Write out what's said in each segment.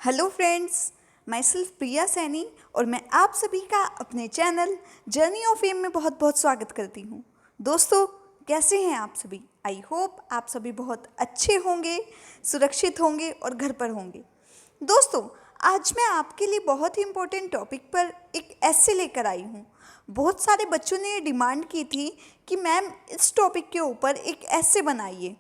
Hello friends, my self प्रिया सैनी और मैं आप सभी का अपने चैनल जर्नी ऑफ फेम में बहुत बहुत स्वागत करती हूँ। दोस्तों, कैसे हैं आप सभी? आई होप आप सभी बहुत अच्छे होंगे, सुरक्षित होंगे और घर पर होंगे। दोस्तों, आज मैं आपके लिए बहुत ही इम्पोर्टेंट टॉपिक पर एक ऐसे लेकर आई हूँ। बहुत सारे बच्चों ने ये डिमांड की थी कि मैम इस टॉपिक के ऊपर एक ऐसे बनाइए,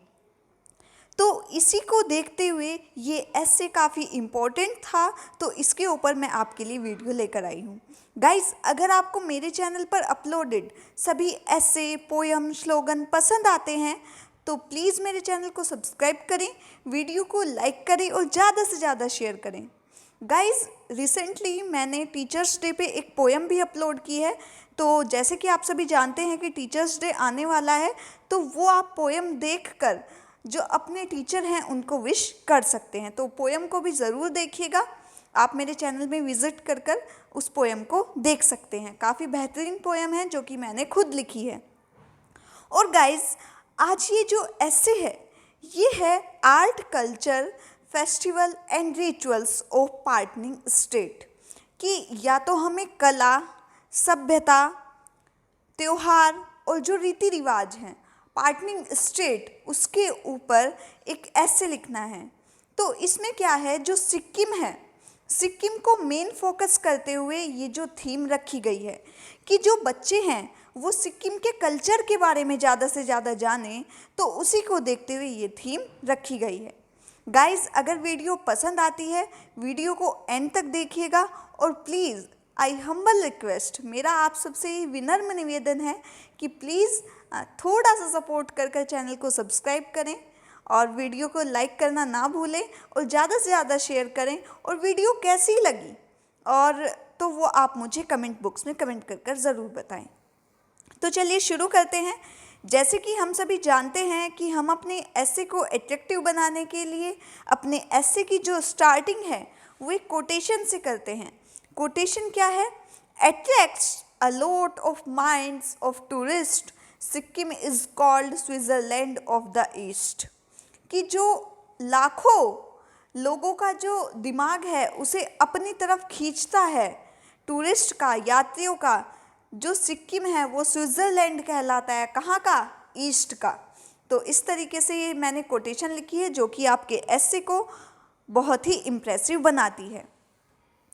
तो इसी को देखते हुए ये ऐसे काफ़ी इम्पोर्टेंट था, तो इसके ऊपर मैं आपके लिए वीडियो लेकर आई हूँ। गाइस, अगर आपको मेरे चैनल पर अपलोडेड सभी ऐसे पोयम स्लोगन पसंद आते हैं तो प्लीज़ मेरे चैनल को सब्सक्राइब करें, वीडियो को लाइक करें और ज़्यादा से ज़्यादा शेयर करें। गाइस, रिसेंटली मैंने टीचर्स डे पे एक पोयम भी अपलोड की है। तो जैसे कि आप सभी जानते हैं कि टीचर्स डे आने वाला है, तो वो आप पोयम देखकर जो अपने टीचर हैं उनको विश कर सकते हैं। तो पोयम को भी ज़रूर देखिएगा। आप मेरे चैनल में विज़िट कर उस पोयम को देख सकते हैं। काफ़ी बेहतरीन पोयम है जो कि मैंने खुद लिखी है। और गाइस, आज ये जो ऐसे है ये है art culture festival and rituals of parting state. कि या तो हमें कला, सभ्यता, त्योहार और जो रीति रिवाज हैं पार्टनिंग स्टेट उसके ऊपर एक ऐसे लिखना है। तो इसमें क्या है, जो सिक्किम है, सिक्किम को मेन फोकस करते हुए ये जो थीम रखी गई है कि जो बच्चे हैं वो सिक्किम के कल्चर के बारे में ज़्यादा से ज़्यादा जाने, तो उसी को देखते हुए ये थीम रखी गई है। गाइस, अगर वीडियो पसंद आती है वीडियो को एंड तक देखिएगा और प्लीज़ आई हम्बल रिक्वेस्ट, मेरा आप सबसे ही विनम्र निवेदन है कि प्लीज़ थोड़ा सा सपोर्ट कर चैनल को सब्सक्राइब करें और वीडियो को लाइक करना ना भूलें और ज़्यादा से ज़्यादा शेयर करें। और वीडियो कैसी लगी और तो वो आप मुझे कमेंट बॉक्स में कमेंट कर ज़रूर बताएं। तो चलिए शुरू करते हैं। जैसे कि हम सभी जानते हैं कि हम अपने ऐसे को एट्रैक्टिव बनाने के लिए अपने ऐसे की जो स्टार्टिंग है वो एक कोटेशन से करते हैं। कोटेशन क्या है? Attracts a lot of minds of tourist, Sikkim is called Switzerland of the east. कि जो लाखों लोगों का जो दिमाग है उसे अपनी तरफ खींचता है, टूरिस्ट का, यात्रियों का, जो सिक्किम है वो स्विट्ज़रलैंड कहलाता है। कहाँ का? ईस्ट का। तो इस तरीके से ये मैंने कोटेशन लिखी है जो कि आपके ऐसे को बहुत ही इम्प्रेसिव बनाती है।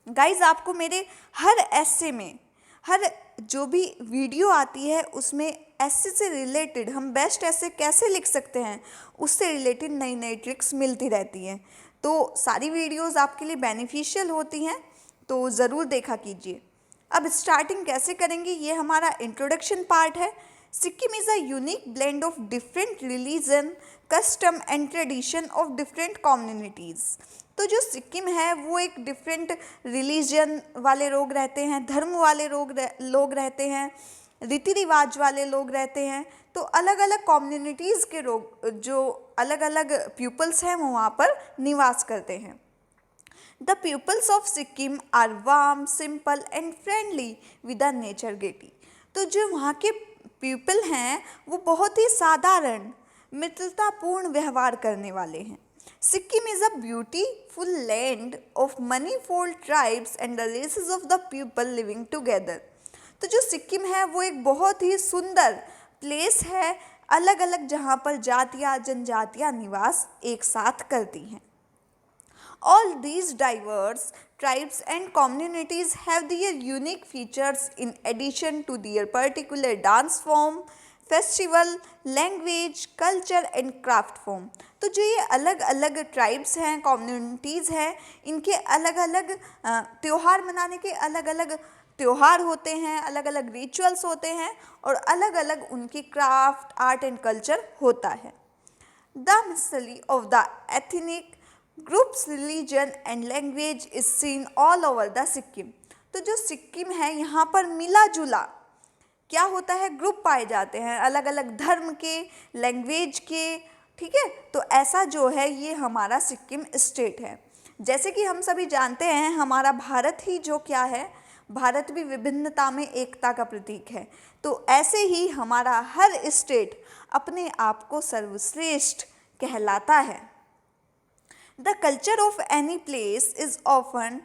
गाइज, आपको मेरे हर ऐसे में, हर जो भी वीडियो आती है उसमें ऐसे से रिलेटेड हम बेस्ट ऐसे कैसे लिख सकते हैं उससे रिलेटेड नई नई ट्रिक्स मिलती रहती हैं। तो सारी वीडियोस आपके लिए बेनिफिशियल होती हैं, तो ज़रूर देखा कीजिए। अब स्टार्टिंग कैसे करेंगे, ये हमारा इंट्रोडक्शन पार्ट है। Sikkim is a unique blend of different religion, custom and tradition of different communities. तो जो सिक्किम है वो एक डिफरेंट रिलीजन वाले लोग रहते हैं, धर्म वाले लोग रहते हैं, रीति रिवाज वाले लोग रहते हैं। तो अलग अलग कम्युनिटीज़ के लोग, जो अलग अलग पीपल्स हैं वो वहाँ पर निवास करते हैं। The pupils of Sikkim are warm, simple and friendly with a nature gaiety। तो जो वहाँ के पीपल हैं वो बहुत ही साधारण, मित्रतापूर्ण व्यवहार करने वाले हैं। Sikkim is a beautiful land of manifold tribes and the races of the people living together. तो जो सिक्किम है वो एक बहुत ही सुंदर प्लेस है, अलग अलग, जहाँ पर जातियाँ जनजातियाँ निवास एक साथ करती हैं। All these diverse tribes and communities have their unique features in addition to their particular dance form, festival, language, culture and craft form। तो जो ये अलग अलग ट्राइब्स हैं, कम्युनिटीज़ हैं, इनके अलग अलग त्योहार मनाने के अलग अलग त्योहार होते हैं, अलग अलग रिचुअल्स होते हैं और अलग अलग उनकी क्राफ्ट, आर्ट एंड कल्चर होता है। The mystery of the ethnic groups, religion and language is seen all over the Sikkim. तो जो सिक्किम है यहाँ पर मिला जुला क्या होता है, ग्रुप पाए जाते हैं अलग अलग धर्म के, लैंग्वेज के। ठीक है, तो ऐसा जो है ये हमारा सिक्किम स्टेट है। जैसे कि हम सभी जानते हैं हमारा भारत ही जो क्या है, भारत भी विभिन्नता में एकता का प्रतीक है। तो ऐसे ही हमारा हर स्टेट अपने आप को सर्वश्रेष्ठ कहलाता है। The culture of any place is often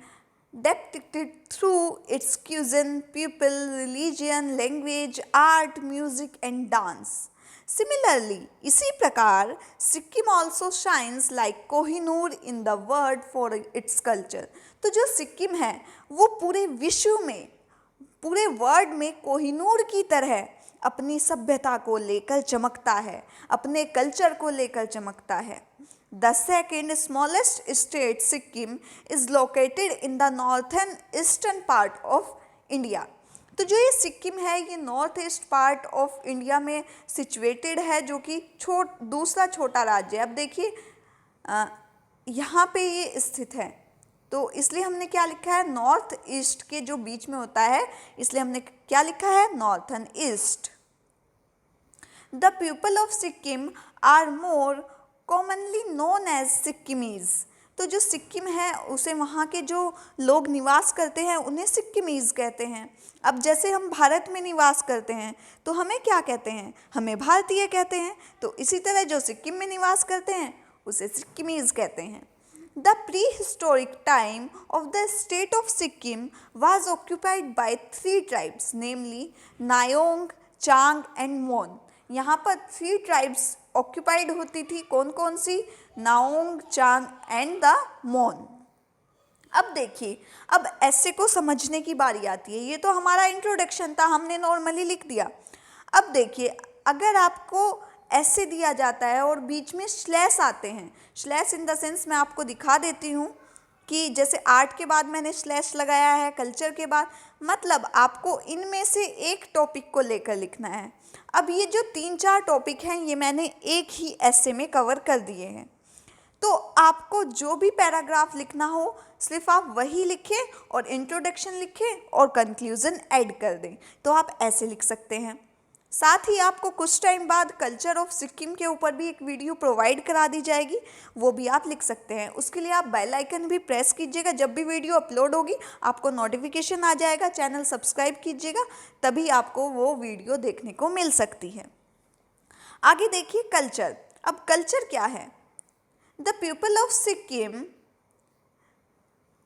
depicted through its cuisine, people, religion, language, art, music and dance. Similarly, इसी प्रकार Sikkim also shines like Kohinoor in the world for its culture. तो जो सिक्किम है वो पूरे विश्व में, पूरे वर्ल्ड में कोहिनूर की तरह अपनी सभ्यता को लेकर चमकता है, अपने कल्चर को लेकर चमकता है. The second smallest state, Sikkim, is located in the northern eastern part of India. तो जो ये सिक्किम है ये north east part of India में सिचुएटेड है, जो कि दूसरा छोटा राज्य है. अब देखिए यहाँ पे ये स्थित है, तो इसलिए हमने क्या लिखा है, नॉर्थ ईस्ट के जो बीच में होता है, इसलिए हमने क्या लिखा है, northern east. The people of Sikkim are more commonly known as Sikkimese. तो जो सिक्किम है उसे वहाँ के जो लोग निवास करते हैं उन्हें सिक्किमीज कहते हैं. अब जैसे हम भारत में निवास करते हैं तो हमें क्या कहते हैं, हमें भारतीय कहते हैं. तो इसी तरह जो सिक्किम में निवास करते हैं उसे सिक्किमीज कहते हैं. The prehistoric time of the state of Sikkim was occupied by 3 tribes, namely Nayong, Chang and Mon. यहाँ पर 3 tribes occupied होती थी. कौन कौन सी, नाओंग, चांग एंड द मोन. अब देखिए, अब ऐसे को समझने की बारी आती है. ये तो हमारा इंट्रोडक्शन था, हमने नॉर्मली लिख दिया. अब देखिए, अगर आपको ऐसे दिया जाता है और बीच में स्लैश आते हैं, स्लैश इन द सेंस मैं आपको दिखा देती हूँ कि जैसे आर्ट के बाद मैंने स्लैश लगाया है, कल्चर के बाद, मतलब आपको इनमें से एक टॉपिक को लेकर लिखना है. अब ये जो 3-4 टॉपिक हैं ये मैंने एक ही ऐसे में कवर कर दिए हैं. तो आपको जो भी पैराग्राफ लिखना हो सिर्फ आप वही लिखें और इंट्रोडक्शन लिखें और कंक्लूजन ऐड कर दें, तो आप ऐसे लिख सकते हैं. साथ ही आपको कुछ टाइम बाद कल्चर ऑफ सिक्किम के ऊपर भी एक वीडियो प्रोवाइड करा दी जाएगी, वो भी आप लिख सकते हैं. उसके लिए आप बेल आइकन भी प्रेस कीजिएगा, जब भी वीडियो अपलोड होगी आपको नोटिफिकेशन आ जाएगा. चैनल सब्सक्राइब कीजिएगा, तभी आपको वो वीडियो देखने को मिल सकती है. आगे देखिए कल्चर. अब कल्चर क्या है, the people of Sikkim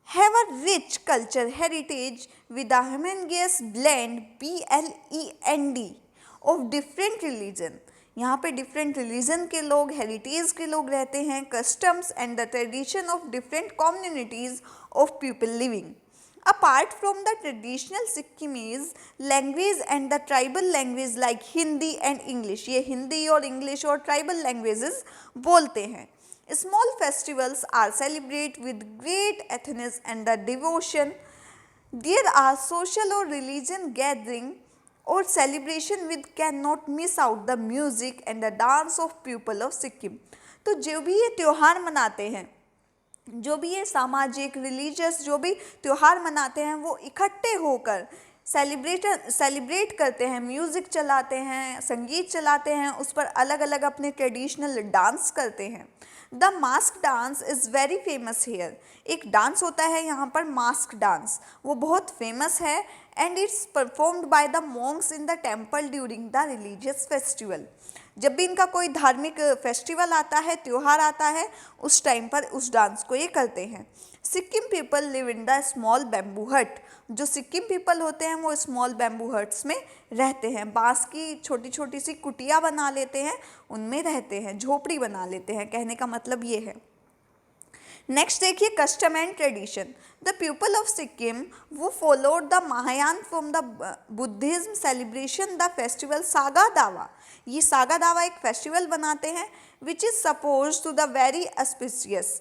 have a rich culture heritage with a homogeneous blend blend of different religion. यहाँ पे डिफरेंट रिलीजन के लोग, हेरिटेज के लोग रहते हैं, customs and the tradition of different communities of people living. Apart from the traditional Sikkimese language and the tribal language like Hindi and English, ये हिंदी और इंग्लिश और ट्राइबल लैंग्वेजेस बोलते हैं. Small festivals are celebrated with great athens and the devotion. There are social or religion gathering or celebration with cannot miss out the music and the dance of people of Sikkim. तो जो भी ये त्यौहार मनाते हैं, जो भी ये सामाजिक रिलीजियस जो भी त्यौहार मनाते हैं, वो इकट्ठे होकर सेलिब्रेट करते हैं, म्यूज़िक चलाते हैं, संगीत चलाते हैं, उस पर अलग अलग अपने ट्रेडिशनल डांस करते हैं. The mask dance is very famous here. एक डांस होता है यहाँ पर मास्क डांस, वो बहुत फेमस है. And it's performed by the Monks in the temple during the religious festival. जब भी इनका कोई धार्मिक फेस्टिवल आता है, त्यौहार आता है, उस टाइम पर उस डांस को ये करते हैं. Sikkim people live in the small bamboo हट. जो सिक्किम पीपल होते हैं वो स्मॉल बैम्बू हट्स में रहते हैं. बांस की छोटी छोटी सी कुटिया बना लेते हैं, उनमें रहते हैं, झोपड़ी बना लेते हैं. कहने का मतलब ये है. नेक्स्ट देखिए custom and tradition. The people of Sikkim वो followed the Mahayana from the Buddhism celebration the festival Saga Dawa. ये सागा दावा एक फेस्टिवल बनाते हैं which is suppose to the very auspicious.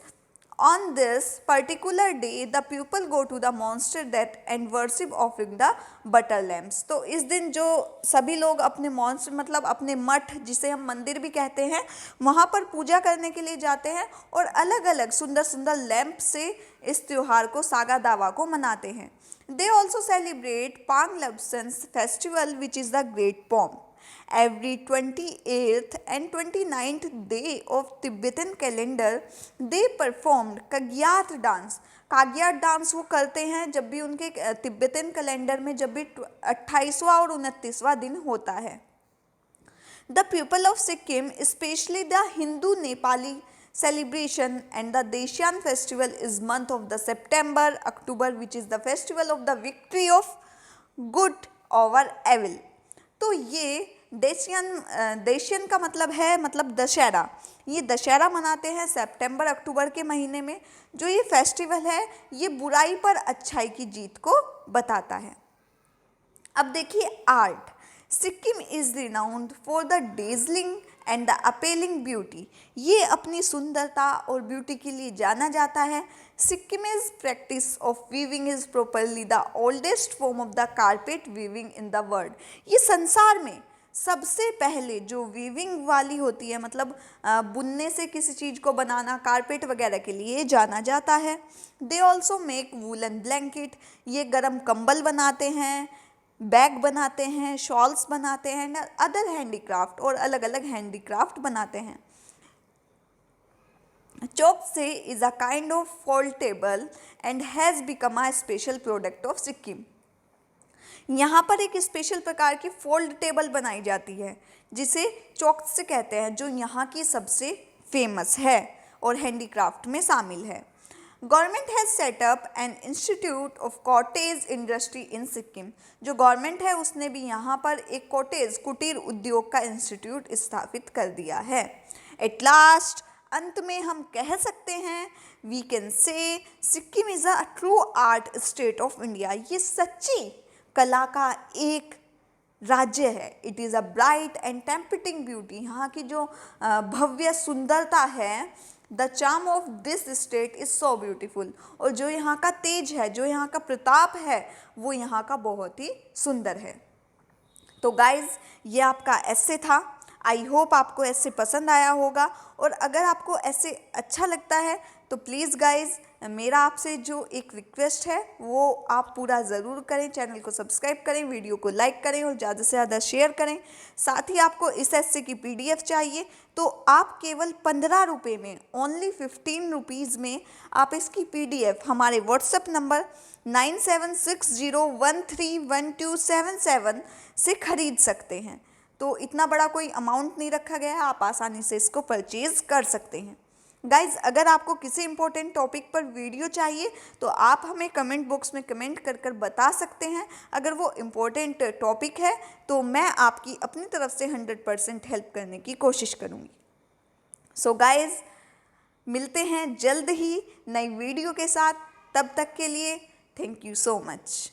On this particular day, the people go to the monster death and worship offering the butter lamps. तो इस दिन जो सभी लोग अपने मॉन्स्टर मतलब अपने मठ, जिसे हम मंदिर भी कहते हैं, वहाँ पर पूजा करने के लिए जाते हैं और अलग अलग सुंदर सुंदर लैंप से इस त्यौहार को, सागा दावा को मनाते हैं. They also celebrate Panglabsans festival which is the Great Pom. Every 28th and 29th day of Tibetan calendar, they performed Kagyed dance. Kagyed dance वो करते हैं जब भी उनके तिब्बतन कैलेंडर में जब भी 28वां और 29वां दिन होता है. The people of Sikkim, especially the Hindu Nepali celebration, and the Dashian festival is month of the September October, which is the festival of the victory of good over evil. तो ये देशियन का मतलब है मतलब दशहरा। ये दशहरा मनाते हैं सितंबर अक्टूबर के महीने में। जो ये फेस्टिवल है ये बुराई पर अच्छाई की जीत को बताता है। अब देखिए art. Sikkim is renowned for the dazzling and the appealing beauty. ये अपनी सुंदरता और ब्यूटी के लिए जाना जाता है। Sikkim is practice of weaving is properly the oldest form of the carpet weaving in the world. ये संसार में सबसे पहले जो वीविंग वाली होती है मतलब बुनने से किसी चीज़ को बनाना कारपेट वगैरह के लिए जाना जाता है। They also make woollen blanket. ये गर्म कंबल बनाते हैं, बैग बनाते हैं, शॉल्स बनाते हैं, अदर हैंडीक्राफ्ट और अलग अलग हैंडीक्राफ्ट बनाते हैं। चौक से is a kind of foldable and has become a special product of Sikkim. यहाँ पर एक स्पेशल प्रकार की फोल्ड टेबल बनाई जाती है जिसे चौक से कहते हैं, जो यहाँ की सबसे फेमस है और हैंडीक्राफ्ट में शामिल है। Government has set up an institute of cottage industry in Sikkim. जो गवर्नमेंट है उसने भी यहाँ पर एक कॉटेज कुटीर उद्योग का इंस्टीट्यूट स्थापित कर दिया है। एट लास्ट अंत में हम कह सकते हैं we can say Sikkim is a true art state of India. ये सच्ची कला का एक राज्य है। It is a bright and tempting beauty. यहाँ की जो भव्य सुंदरता है, the charm of this state is so beautiful. और जो यहाँ का तेज है, जो यहाँ का प्रताप है, वो यहाँ का बहुत ही सुंदर है। तो गाइज़ ये आपका ऐसे था। आई होप आपको ऐसे पसंद आया होगा। और अगर आपको ऐसे अच्छा लगता है तो प्लीज़ गाइज़ मेरा आपसे जो एक रिक्वेस्ट है वो आप पूरा ज़रूर करें। चैनल को सब्सक्राइब करें, वीडियो को लाइक करें और ज़्यादा से ज़्यादा शेयर करें। साथ ही आपको इस ऐसे की PDF चाहिए तो आप केवल 15 रुपये में, ओनली 15 रुपीज़ में आप इसकी PDF हमारे व्हाट्सएप नंबर 9760131277 से ख़रीद सकते हैं। तो इतना बड़ा कोई अमाउंट नहीं रखा गया है, आप आसानी से इसको परचेज़ कर सकते हैं। गाइज़ अगर आपको किसी इंपॉर्टेंट टॉपिक पर वीडियो चाहिए तो आप हमें कमेंट बॉक्स में कमेंट कर कर बता सकते हैं। अगर वो इम्पोर्टेंट टॉपिक है तो मैं आपकी अपनी तरफ से 100% हेल्प करने की कोशिश करूँगी। सो गाइज़ मिलते हैं जल्द ही नई वीडियो के साथ। तब तक के लिए थैंक यू सो मच।